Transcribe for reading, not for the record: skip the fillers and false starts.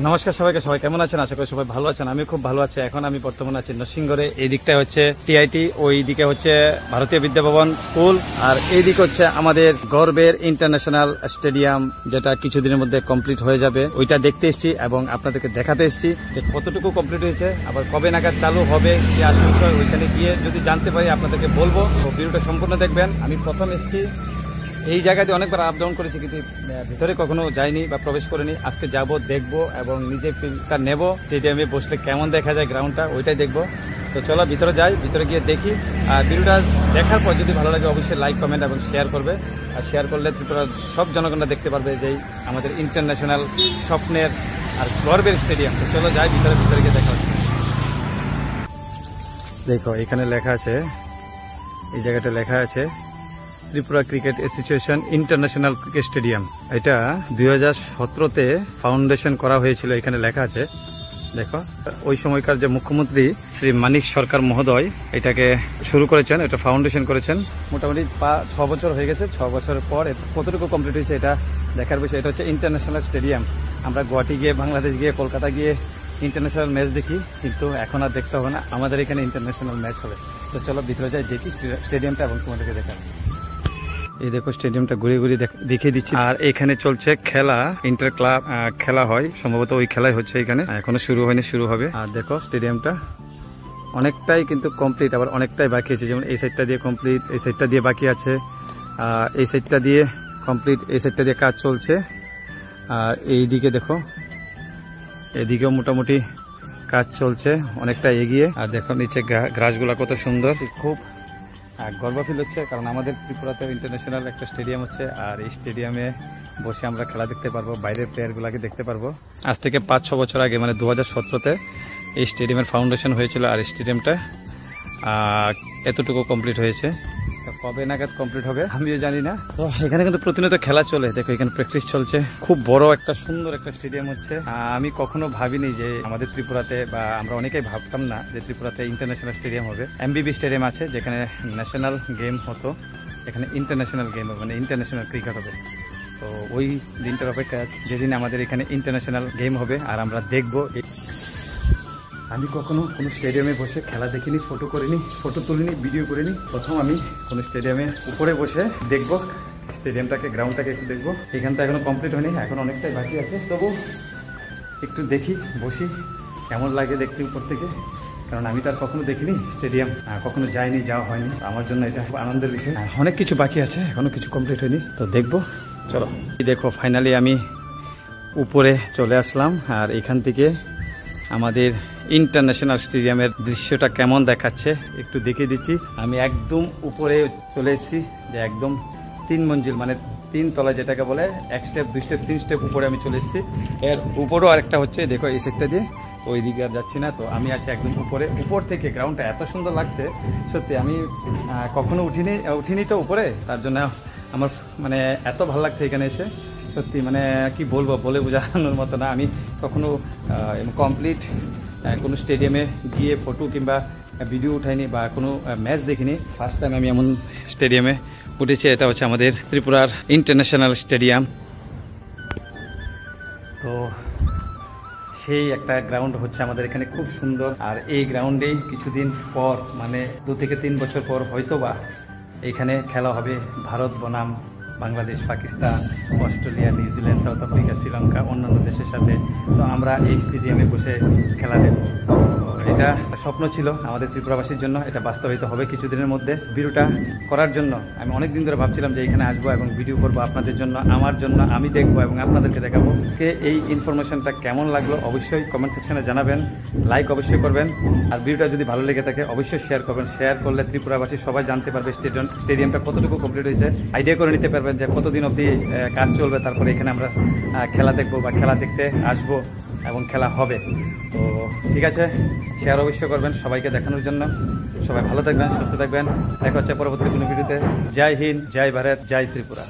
নমস্কার সবাইকে, সবাই কেমন আছেন? আশা করি সবাই ভালো আছেন। আমি খুব ভালো আছি। এখন আমি বর্তমানে আছি নরসিংগড়ে। এই দিকটা হচ্ছে টিআইটি, ওই দিকে হচ্ছে ভারতীয় বিদ্যাভবন স্কুল, আর এই দিকে হচ্ছে আমাদের গর্বের ইন্টারন্যাশনাল স্টেডিয়াম, যেটা কিছুদিনের মধ্যে কমপ্লিট হয়ে যাবে। ওইটা দেখতে এসেছি এবং আপনাদেরকে দেখাতে এসেছি যে কতটুকু কমপ্লিট হয়েছে, আবার কবে নাগাদ চালু হবে, কি আসল বিষয় ওইখানে গিয়ে যদি জানতে পারি আপনাদেরকে বলবো। তো ভিডিওটা সম্পূর্ণ দেখবেন। আমি প্রথম এসেছি এই জায়গাতে, অনেকবার আপ ডাউন করেছি কিন্তু ভিতরে কখনো যাইনি বা প্রবেশ করিনি। আজকে যাব, দেখব এবং নিজে ফিলটা নেব। স্টেডিয়ামে বসলে কেমন দেখা যায় গ্রাউন্ডটা, ওইটাই দেখব। তো চলো ভিতরে যাই, ভিতরে গিয়ে দেখি। আর ভিডিওটা দেখার পর যদি ভালো লাগে অবশ্যই লাইক, কমেন্ট এবং শেয়ার করবে। আর শেয়ার করলে ত্রিপুরার সব জনগণরা দেখতে পারবে যে আমাদের ইন্টারন্যাশনাল স্বপ্নের আর গর্বের স্টেডিয়াম। তো চলো যাই ভিতরে, ভিতরে গিয়ে দেখা হচ্ছে। দেখো এখানে লেখা আছে, এই জায়গাটা লেখা আছে Tripura cricket association international cricket stadium. এটা 2017-তে ফাউন্ডেশন করা হয়েছিল, এখানে লেখা আছে। দেখো ওই সময়কার যে মুখ্যমন্ত্রী শ্রী মানিক সরকার মহোদয় এটাকে শুরু করেছেন, এটা ফাউন্ডেশন করেছেন। মোটামুটি 6 বছর হয়ে গেছে। 6 বছরের পর কতটুকু কমপ্লিট হয়েছে এটা দেখার বিষয়। এটা হচ্ছে ইন্টারন্যাশনাল স্টেডিয়াম। আমরা গুয়াহাটি গিয়ে, বাংলাদেশ গিয়ে, কলকাতা গিয়ে ইন্টারন্যাশনাল ম্যাচ দেখি, কিন্তু এখন আর দেখতে হবে না, আমাদের এখানে ইন্টারন্যাশনাল ম্যাচ হবে। তো চলো ভিতরে যাই, দেখি স্টেডিয়ামটা এবং তোমাদেরকে দেখা। এই দেখো স্টেডিয়ামটা ঘুরে ঘুরে দেখিয়ে দিচ্ছি। আর এখানে চলছে খেলা, ইন্টার ক্লাব খেলা হয় সম্ভবত, ওই খেলাই হচ্ছে এখানে, এখনো শুরু হয়নি, শুরু হবে। আর দেখো স্টেডিয়ামটা অনেকটাই কিন্তু কমপ্লিট, আবার অনেকটাই বাকি আছে। যেমন এই সাইডটা দিয়ে কমপ্লিট, এই সাইডটা দিয়ে বাকি আছে, এই সাইডটা দিয়ে কমপ্লিট, এই সাইডটা দিয়ে কাজ চলছে। আর এই দিকে দেখো, এদিকেও মোটামুটি কাজ চলছে, অনেকটা এগিয়ে। আর দেখো নিচে ঘাসগুলা কত সুন্দর, খুব গর্ব ফিল হচ্ছে, কারণ আমাদের ত্রিপুরাতে ইন্টারন্যাশনাল একটা স্টেডিয়াম হচ্ছে। আর এই স্টেডিয়ামে বসে আমরা খেলা দেখতে পারবো, বাইরের প্লেয়ারগুলোকে দেখতে পারবো। আজ থেকে 5-6 বছর আগে, মানে 2017-তে এই স্টেডিয়ামের ফাউন্ডেশন হয়েছিল। আর স্টেডিয়ামটা এতটুকু কমপ্লিট হয়েছে। কবে নাগাদ কমপ্লিট হবে আমিও জানি না। তো এখানে কিন্তু প্রতিনিয়ত খেলা চলে। দেখো এখানে প্র্যাকটিস চলছে। খুব বড় একটা সুন্দর একটা স্টেডিয়াম হচ্ছে। আমি কখনো ভাবিনি যে আমাদের ত্রিপুরাতে, বা আমরা অনেকেই ভাবতাম না যে ত্রিপুরাতে ইন্টারন্যাশনাল স্টেডিয়াম হবে। এমবিবি স্টেডিয়াম আছে যেখানে ন্যাশনাল গেম হতো, এখানে ইন্টারন্যাশনাল গেম হবে, মানে ইন্টারন্যাশনাল ক্রিকেট হবে। তো ওই দিনটার অপেক্ষা, যেদিন আমাদের এখানে ইন্টারন্যাশনাল গেম হবে আর আমরা দেখবো। আমি কখনো কোনো স্টেডিয়ামে বসে খেলা দেখিনি, ফটো করিনি, ফটো তুলিনি, ভিডিও করিনি। প্রথম আমি কোনো স্টেডিয়ামে উপরে বসে দেখবো স্টেডিয়ামটাকে, গ্রাউন্ডটাকে একটু দেখবো। এখানটা এখনো কমপ্লিট হয়নি, এখন অনেকটাই বাকি আছে। তবু একটু দেখি, বসি, কেমন লাগে দেখতে উপর থেকে, কারণ আমি তো আর কখনো দেখিনি স্টেডিয়াম, কখনো যাইনি, যাওয়া হয়নি। আমার জন্য এটা খুব আনন্দের বিষয়। অনেক কিছু বাকি আছে, এখনো কিছু কমপ্লিট হয়নি, তো দেখবো। চলো দেখো ফাইনালি আমি উপরে চলে আসলাম। আর এখান থেকে আমাদের ইন্টারন্যাশনাল স্টেডিয়ামের দৃশ্যটা কেমন দেখাচ্ছে একটু দেখিয়ে দিচ্ছি। আমি একদম উপরে চলে এসেছি, যে একদম 3 মঞ্জিল, মানে 3 তলা যেটাকে বলে, 1 স্টেপ 2 স্টেপ 3 স্টেপ উপরে আমি চলে এসেছি। এর উপরেও আরেকটা হচ্ছে, দেখো এই সেটটা দিয়ে, ওই দিকে আর যাচ্ছি না। তো আমি আছি একদম উপরে। উপর থেকে গ্রাউন্ডটা এত সুন্দর লাগছে সত্যি। আমি কখনো উঠিনি তো উপরে, তার জন্য আমার মানে এত ভালো লাগছে এখানে এসে সত্যি। মানে কি বলবো, বলে বোঝানোর মতো না। আমি কখনো কমপ্লিট কোনো স্টেডিয়ামে গিয়ে ফটো কিংবা ভিডিও উঠাইনি বা কোনো ম্যাচ দেখিনি। ফার্স্ট টাইম আমি এমন স্টেডিয়ামে উঠেছি। এটা হচ্ছে আমাদের ত্রিপুরার ইন্টারন্যাশনাল স্টেডিয়াম। তো সেই একটা গ্রাউন্ড হচ্ছে আমাদের এখানে, খুব সুন্দর। আর এই গ্রাউন্ডেই কিছুদিন পর, মানে 2 থেকে 3 বছর পর হয়তোবা এখানে খেলা হবে ভারত বনাম Bangladesh, Pakistan, Australia, New Zealand, south Africa, Sri Lanka, অন্যান্য দেশের সাথে। তো আমরা এই স্টেডিয়ামে বসে খেলা দেব। এটা স্বপ্ন ছিল আমাদের ত্রিপুরাবাসীর জন্য, এটা বাস্তবায়িত হবে কিছুদিনের মধ্যে। ভিডিওটা করার জন্য আমি অনেক দিন ধরে ভাবছিলাম যে এখানে আসবো এবং ভিডিও করবো আপনাদের জন্য, আমার জন্য, আমি দেখবো এবং আপনাদেরকে দেখাবো। এই ইনফরমেশনটা কেমন লাগলো অবশ্যই কমেন্ট সেকশনে জানাবেন, লাইক অবশ্যই করবেন। আর ভিডিওটা যদি ভালো লেগে থাকে অবশ্যই শেয়ার করবেন। শেয়ার করলে ত্রিপুরাবাসী সবাই জানতে পারবে স্টেডিয়ামটা কতটুকু কমপ্লিট হয়েছে, আইডিয়া করে নিতে পারবেন যে কতদিন অবধি কাজ চলবে। তারপরে এখানে আমরা খেলা দেখবো বা খেলা দেখতে আসবো এবং খেলা হবে। তো ঠিক আছে, শেয়ার অবশ্যই করবেন সবাইকে দেখানোর জন্য। সবাই ভালো থাকবেন, সুস্থ থাকবেন। দেখা হচ্ছে পরবর্তী কোনো ভিডিওতে। জয় হিন্দ, জয় ভারত, জয় ত্রিপুরা।